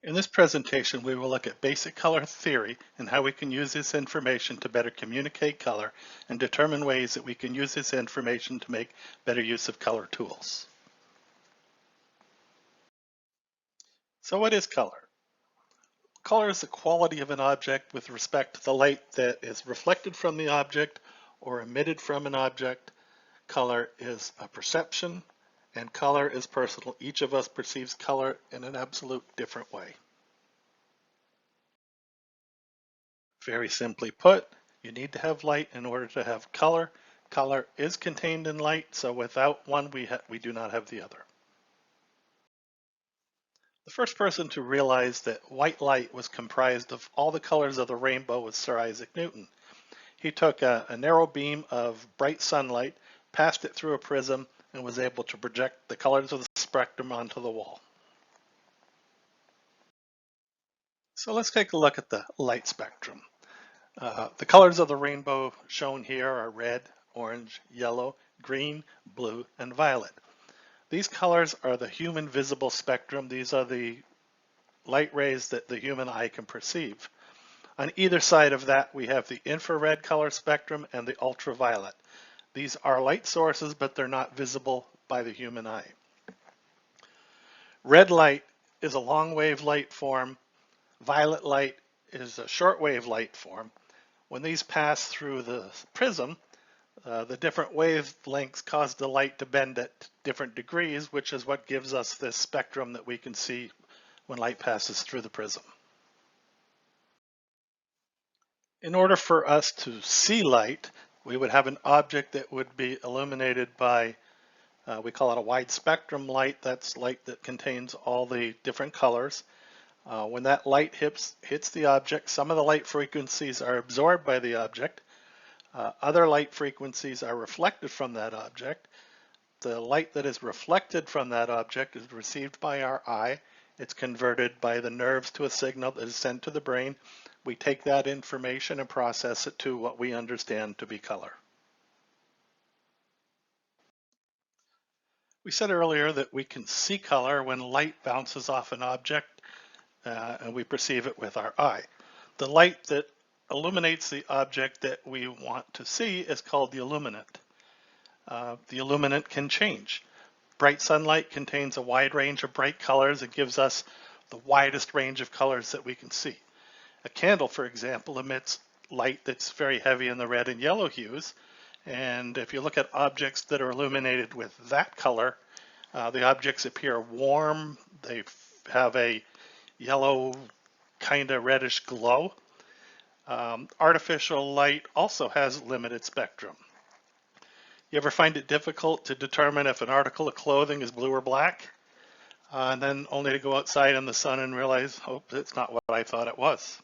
In this presentation, we will look at basic color theory and how we can use this information to better communicate color and determine ways that we can use this information to make better use of color tools. So what is color? Color is the quality of an object with respect to the light that is reflected from the object or emitted from an object. Color is a perception, and color is personal. Each of us perceives color in an absolute different way. Very simply put, you need to have light in order to have color. Color is contained in light, so without one, we do not have the other. The first person to realize that white light was comprised of all the colors of the rainbow was Sir Isaac Newton. He took a narrow beam of bright sunlight, passed it through a prism, and was able to project the colors of the spectrum onto the wall. So let's take a look at the light spectrum. The colors of the rainbow shown here are red, orange, yellow, green, blue, and violet. These colors are the human visible spectrum. These are the light rays that the human eye can perceive. On either side of that, we have the infrared color spectrum and the ultraviolet. These are light sources, but they're not visible by the human eye. Red light is a long wave light form. Violet light is a short wave light form. When these pass through the prism, the different wavelengths cause the light to bend at different degrees, which is what gives us this spectrum that we can see when light passes through the prism. In order for us to see light, we would have an object that would be illuminated by, we call it a wide spectrum light. That's light that contains all the different colors. When that light hits the object, some of the light frequencies are absorbed by the object. Other light frequencies are reflected from that object. The light that is reflected from that object is received by our eye. It's converted by the nerves to a signal that is sent to the brain. We take that information and process it to what we understand to be color. We said earlier that we can see color when light bounces off an object and we perceive it with our eye. The light that illuminates the object that we want to see is called the illuminant. The illuminant can change. Bright sunlight contains a wide range of bright colors. It gives us the widest range of colors that we can see. A candle, for example, emits light that's very heavy in the red and yellow hues. And if you look at objects that are illuminated with that color, the objects appear warm. They have a yellow kind of reddish glow. Artificial light also has limited spectrum. You ever find it difficult to determine if an article of clothing is blue or black? And then only to go outside in the sun and realize, oh, it's not what I thought it was.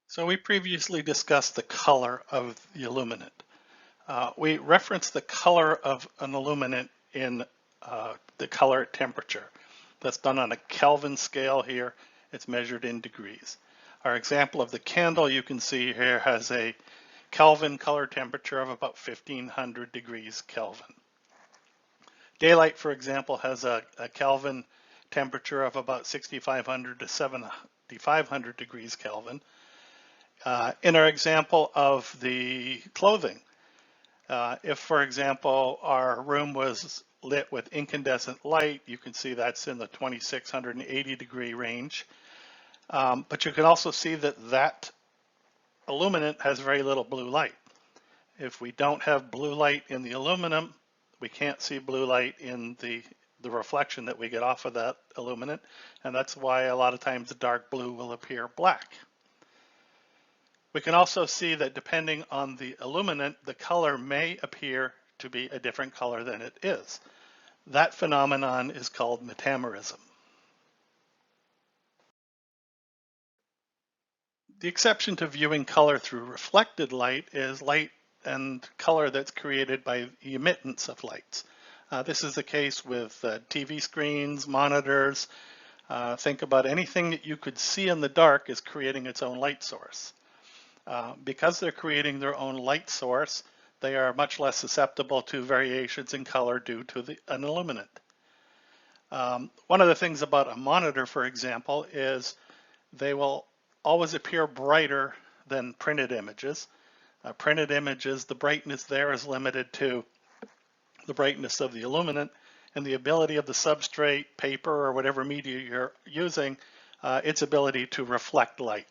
So we previously discussed the color of the illuminant. We referenced the color of an illuminant in the color temperature. That's done on a Kelvin scale here. It's measured in degrees. Our example of the candle you can see here has a Kelvin color temperature of about 1500 degrees Kelvin. Daylight, for example, has a Kelvin temperature of about 6500 to 7500 degrees Kelvin. In our example of the clothing, if, for example, our room was lit with incandescent light, you can see that's in the 2680 degree range. But you can also see that that illuminant has very little blue light. If we don't have blue light in the illuminant, we can't see blue light in the reflection that we get off of that illuminant, and that's why a lot of times the dark blue will appear black. We can also see that depending on the illuminant, the color may appear to be a different color than it is. That phenomenon is called metamerism. The exception to viewing color through reflected light is light and color that's created by the emittance of lights. This is the case with TV screens, monitors. Think about anything that you could see in the dark is creating its own light source. Because they're creating their own light source, they are much less susceptible to variations in color due to an illuminant. One of the things about a monitor, for example, is they will always appear brighter than printed images. Printed images, the brightness there is limited to the brightness of the illuminant and the ability of the substrate, paper, or whatever media you're using, its ability to reflect light.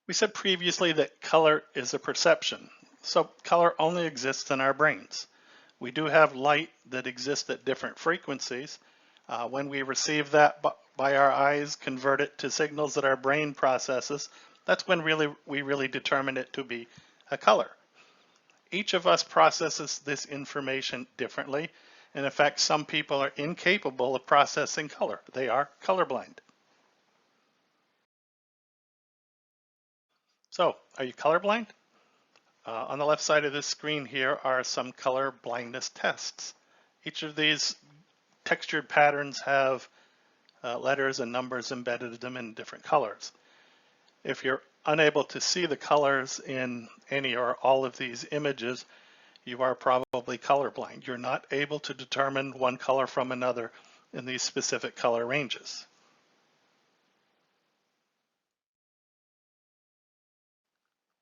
We said previously that color is a perception. So color only exists in our brains. We do have light that exists at different frequencies. When we receive that by our eyes, convert it to signals that our brain processes, that's when we really determine it to be a color. Each of us processes this information differently. And in fact, some people are incapable of processing color. They are colorblind. So, are you colorblind? On the left side of this screen here are some color blindness tests. Each of these textured patterns have letters and numbers embedded in them in different colors. If you're unable to see the colors in any or all of these images, you are probably colorblind. You're not able to determine one color from another in these specific color ranges.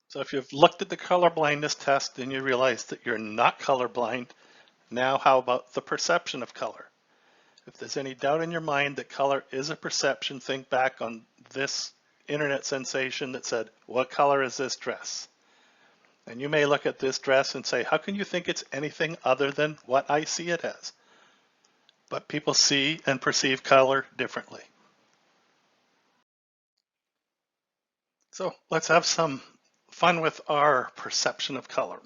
So if you've looked at the color blindness test and you realize that you're not colorblind, now how about the perception of color? If there's any doubt in your mind that color is a perception, think back on this internet sensation that said, what color is this dress? And you may look at this dress and say, how can you think it's anything other than what I see it as? But people see and perceive color differently. So let's have some fun with our perception of color.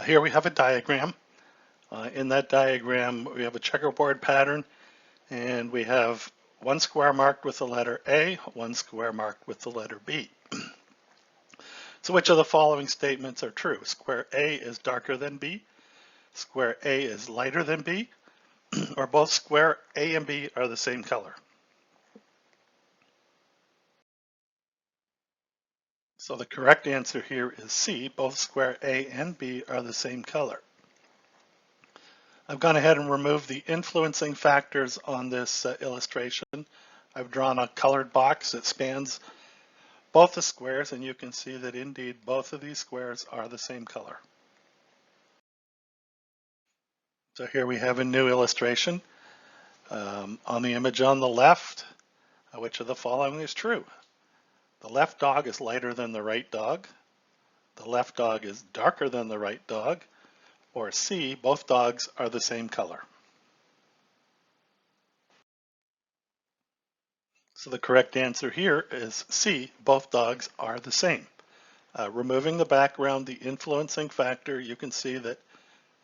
Here we have a diagram. In that diagram, we have a checkerboard pattern, and we have one square marked with the letter A, one square marked with the letter B. So which of the following statements are true? Square A is darker than B, square A is lighter than B, or both square A and B are the same color? So the correct answer here is C, both square A and B are the same color. I've gone ahead and removed the influencing factors on this illustration. I've drawn a colored box that spans both the squares, and you can see that indeed both of these squares are the same color. So here we have a new illustration. On the image on the left, which of the following is true? The left dog is lighter than the right dog. The left dog is darker than the right dog. Or C, both dogs are the same color. So the correct answer here is C, both dogs are the same. Removing the background, the influencing factor, you can see that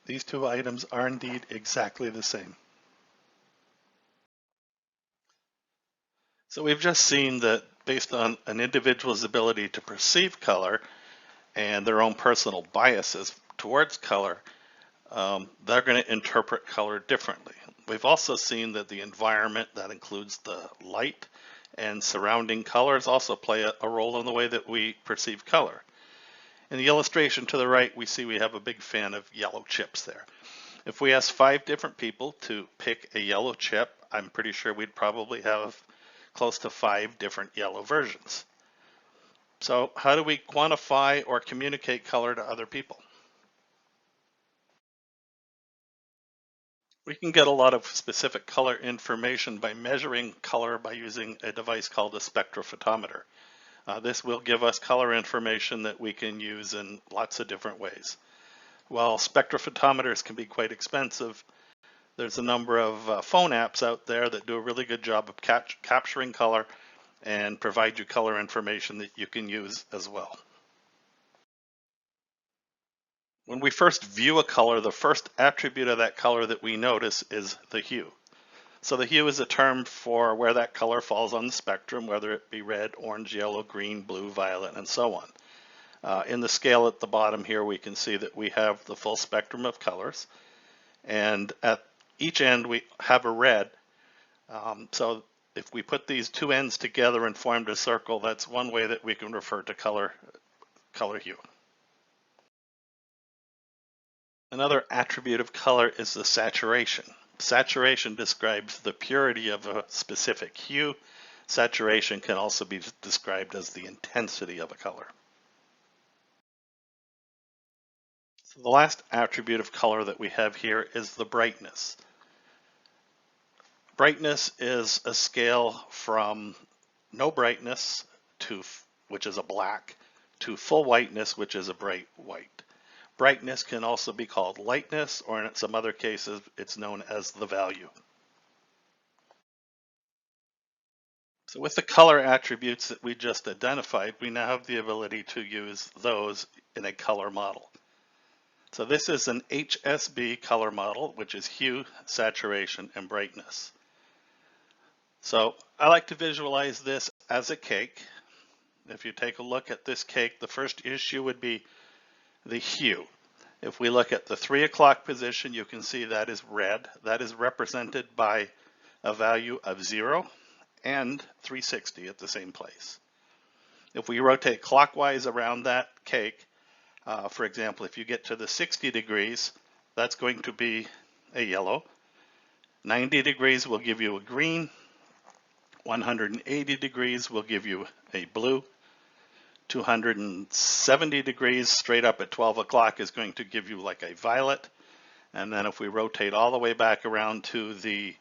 these two items are indeed exactly the same. So we've just seen that based on an individual's ability to perceive color and their own personal biases towards color, they're going to interpret color differently. We've also seen that the environment, that includes the light and surrounding colors, also play a role in the way that we perceive color. In the illustration to the right, we see we have a big fan of yellow chips there. If we ask 5 different people to pick a yellow chip, I'm pretty sure we'd probably have close to 5 different yellow versions. So how do we quantify or communicate color to other people? We can get a lot of specific color information by measuring color by using a device called a spectrophotometer. This will give us color information that we can use in lots of different ways. While spectrophotometers can be quite expensive, there's a number of phone apps out there that do a really good job of capturing color and provide you color information that you can use as well. When we first view a color, the first attribute of that color that we notice is the hue. So the hue is a term for where that color falls on the spectrum, whether it be red, orange, yellow, green, blue, violet, and so on. In the scale at the bottom here, we can see that we have the full spectrum of colors. And at each end, we have a red. So if we put these two ends together and formed a circle, that's one way that we can refer to color hue. Another attribute of color is the saturation. Saturation describes the purity of a specific hue. Saturation can also be described as the intensity of a color. So the last attribute of color that we have here is the brightness. Brightness is a scale from no brightness to, which is a black, to full whiteness, which is a bright white. Brightness can also be called lightness, or in some other cases, it's known as the value. So with the color attributes that we just identified, we now have the ability to use those in a color model. So this is an HSB color model, which is hue, saturation, and brightness. So I like to visualize this as a cake. If you take a look at this cake, the first issue would be the hue. If we look at the 3 o'clock position, you can see that is red. That is represented by a value of 0 and 360 at the same place. If we rotate clockwise around that cake, for example, if you get to the 60 degrees, that's going to be a yellow. 90 degrees will give you a green. 180 degrees will give you a blue. 270 degrees straight up at 12 o'clock is going to give you like a violet. And then if we rotate all the way back around to the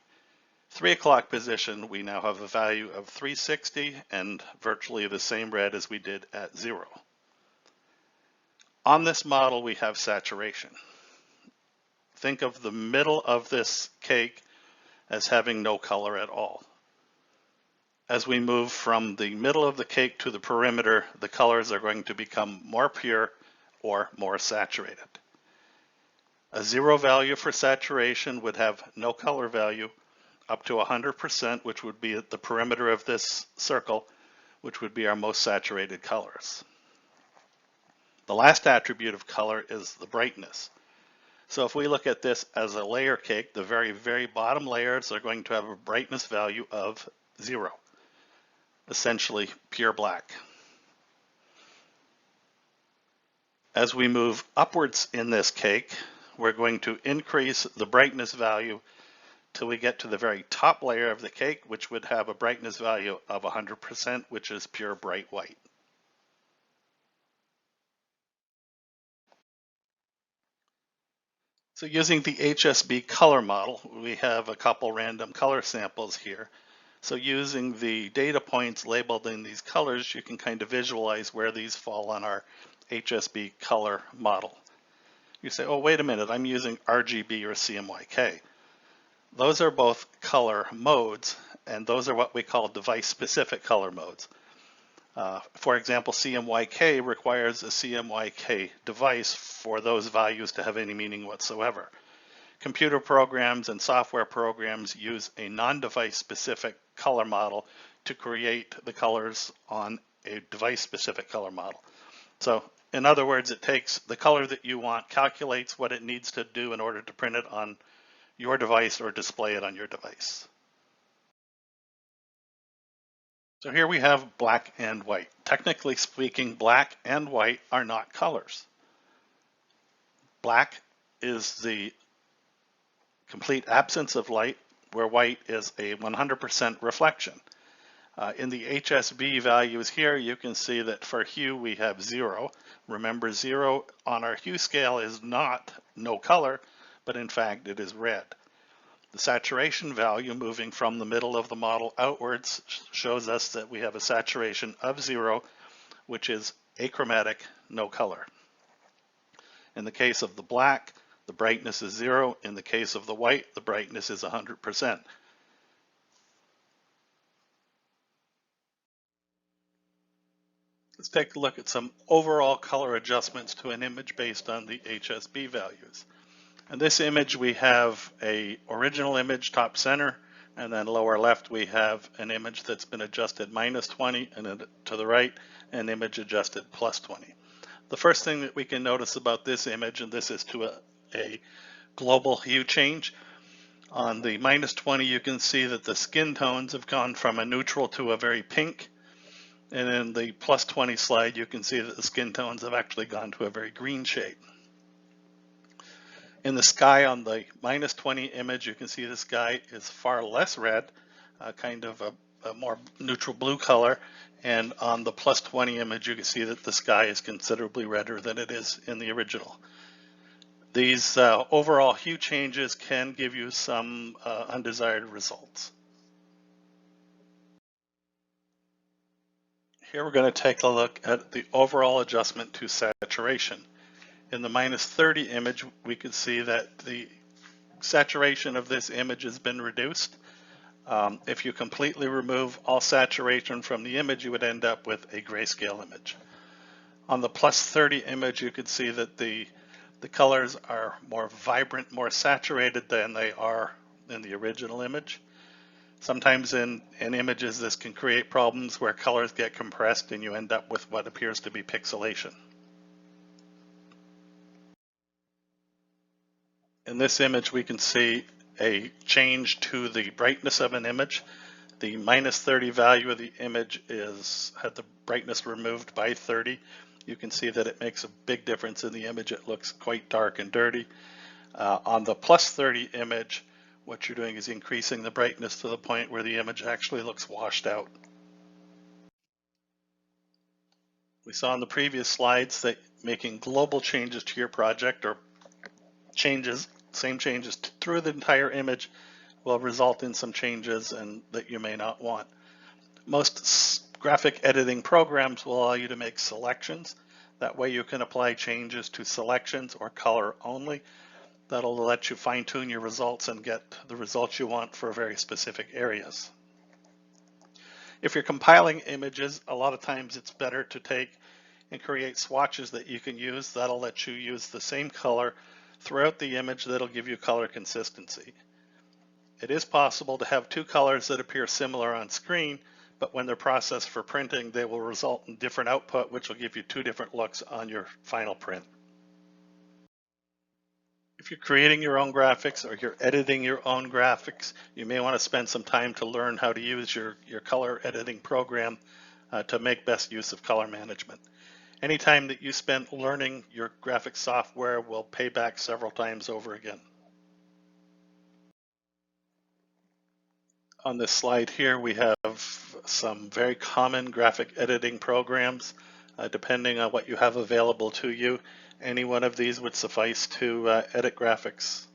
3 o'clock position, we now have a value of 360 and virtually the same red as we did at 0. On this model, we have saturation. Think of the middle of this cake as having no color at all. As we move from the middle of the cake to the perimeter, the colors are going to become more pure or more saturated. A 0 value for saturation would have no color value up to 100%, which would be at the perimeter of this circle, which would be our most saturated colors. The last attribute of color is the brightness. So if we look at this as a layer cake, the very, very bottom layers are going to have a brightness value of 0, essentially pure black. As we move upwards in this cake, we're going to increase the brightness value till we get to the very top layer of the cake, which would have a brightness value of 100%, which is pure bright white. So using the HSB color model, we have a couple random color samples here. So using the data points labeled in these colors, you can kind of visualize where these fall on our HSB color model. You say, oh, wait a minute, I'm using RGB or CMYK. Those are both color modes, and those are what we call device-specific color modes. For example, CMYK requires a CMYK device for those values to have any meaning whatsoever. Computer programs and software programs use a non-device specific color model to create the colors on a device-specific color model. So in other words, it takes the color that you want, calculates what it needs to do in order to print it on your device or display it on your device. So here we have black and white. Technically speaking, black and white are not colors. Black is the complete absence of light, where white is a 100% reflection. In the HSB values here, you can see that for hue we have 0. Remember, 0 on our hue scale is not no color, but in fact it is red. The saturation value moving from the middle of the model outwards shows us that we have a saturation of 0, which is achromatic, no color. In the case of the black, the brightness is 0. In the case of the white, the brightness is 100%. Let's take a look at some overall color adjustments to an image based on the HSB values. In this image, we have a original image top center, and then lower left we have an image that's been adjusted -20, and then to the right an image adjusted +20. The first thing that we can notice about this image, and this is to a global hue change, on the -20 you can see that the skin tones have gone from a neutral to a very pink, and in the +20 slide you can see that the skin tones have actually gone to a very green shade. In the sky on the -20 image, you can see the sky is far less red, kind of a more neutral blue color. And on the +20 image, you can see that the sky is considerably redder than it is in the original. These overall hue changes can give you some undesired results. Here we're going to take a look at the overall adjustment to saturation. In the -30 image, we could see that the saturation of this image has been reduced. If you completely remove all saturation from the image, you would end up with a grayscale image. On the +30 image, you could see that the colors are more vibrant, more saturated than they are in the original image. Sometimes in images, this can create problems where colors get compressed and you end up with what appears to be pixelation. In this image, we can see a change to the brightness of an image. The -30 value of the image had the brightness removed by 30. You can see that it makes a big difference in the image. It looks quite dark and dirty. On the +30 image, what you're doing is increasing the brightness to the point where the image actually looks washed out. We saw in the previous slides that making global changes to your project or same changes through the entire image will result in some changes and that you may not want. Most graphic editing programs will allow you to make selections. That way you can apply changes to selections or color only. That'll let you fine-tune your results and get the results you want for very specific areas. If you're compiling images, a lot of times it's better to take and create swatches that you can use. That'll let you use the same color throughout the image. That'll give you color consistency. It is possible to have two colors that appear similar on screen, but when they're processed for printing, they will result in different output, which will give you two different looks on your final print. If you're creating your own graphics or you're editing your own graphics, you may want to spend some time to learn how to use your color editing program to make best use of color management. Any time that you spend learning your graphics software will pay back several times over again. On this slide here, we have some very common graphic editing programs. Depending on what you have available to you, any one of these would suffice to edit graphics.